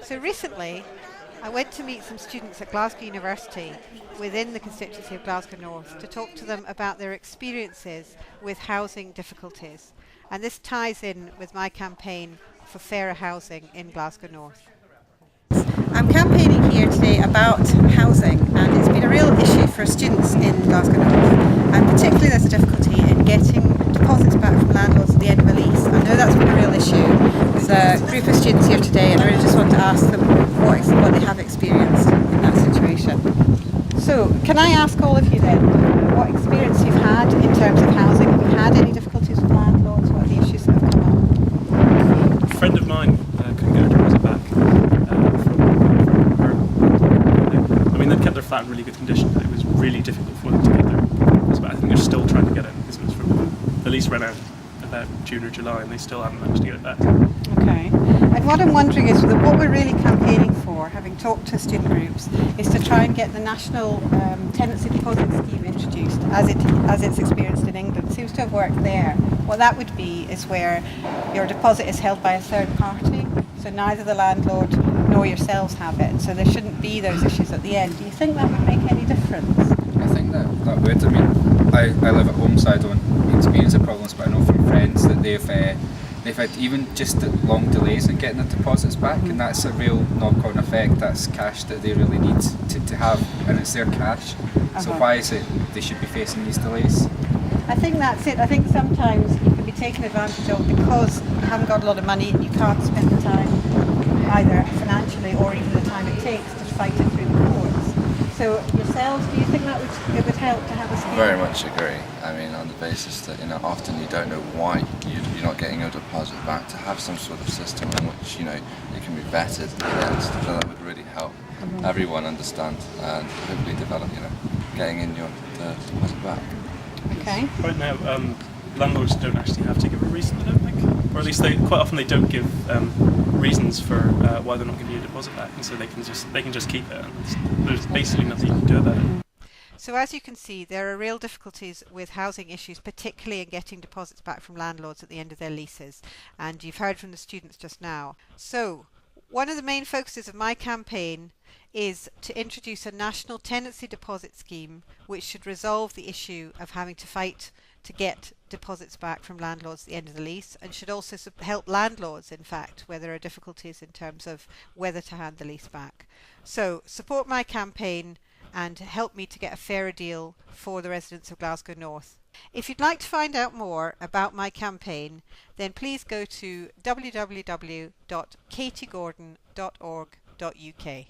So recently, I went to meet some students at Glasgow University within the constituency of Glasgow North to talk to them about their experiences with housing difficulties. And this ties in with my campaign for fairer housing in Glasgow North. I'm campaigning here today about housing, and it's been a real issue for students in Glasgow North, and particularly there's a difficulty in getting deposits back from landlords at the end of a lease. I know that's been a real issue. There's a group of students here today, and I really just want to ask them what they have experienced in that situation. So, can I ask all of you then, what experience you've had in terms of housing? Have you had any difficulties with landlords? What are the issues that have come up? A friend of mine couldn't get her deposit back from her. I mean, they'd kept their flat in really good condition, but it was really difficult for them to get their deposit back. I think they're still trying to get it because it was from the lease ran out about June or July, and they still haven't managed to get it back. Okay. And what I'm wondering is that what we're really campaigning for, having talked to student groups, is to try and get the national tenancy deposit scheme introduced as it's experienced in England. It seems to have worked there. What that would be is where your deposit is held by a third party, so neither the landlord nor yourselves have it. So there shouldn't be those issues at the end. Do you think that would make any difference? I think that would. I mean, I live at home, so I don't experience the problems, but I know from friends that they've had even just long delays in getting their deposits back, and that's a real knock-on effect. That's cash that they really need to have, and it's their cash. So why is it they should be facing these delays? I think that's it. I think sometimes you can be taken advantage of because you haven't got a lot of money and you can't spend the time either financially or even the time it takes to fight it through the courts. So yourselves, do you think that it would help to have a scheme? Very much agree. I mean, on the basis that often you don't know why you're not getting your deposit back. To have some sort of system in which it can be vetted against, that would really help everyone understand and hopefully develop getting in your deposit back. Okay. Right now, landlords don't actually have to give a reason, I don't think, or at least quite often they don't give reasons for why they're not giving you a deposit back, and so they can just keep it. And there's basically nothing you can do about it. So as you can see, there are real difficulties with housing issues, particularly in getting deposits back from landlords at the end of their leases, and you've heard from the students just now. So one of the main focuses of my campaign is to introduce a national tenancy deposit scheme which should resolve the issue of having to fight to get deposits back from landlords at the end of the lease, and should also help landlords, in fact, where there are difficulties in terms of whether to hand the lease back. So support my campaign and help me to get a fairer deal for the residents of Glasgow North. If you'd like to find out more about my campaign, then please go to www.katygordon.org.uk.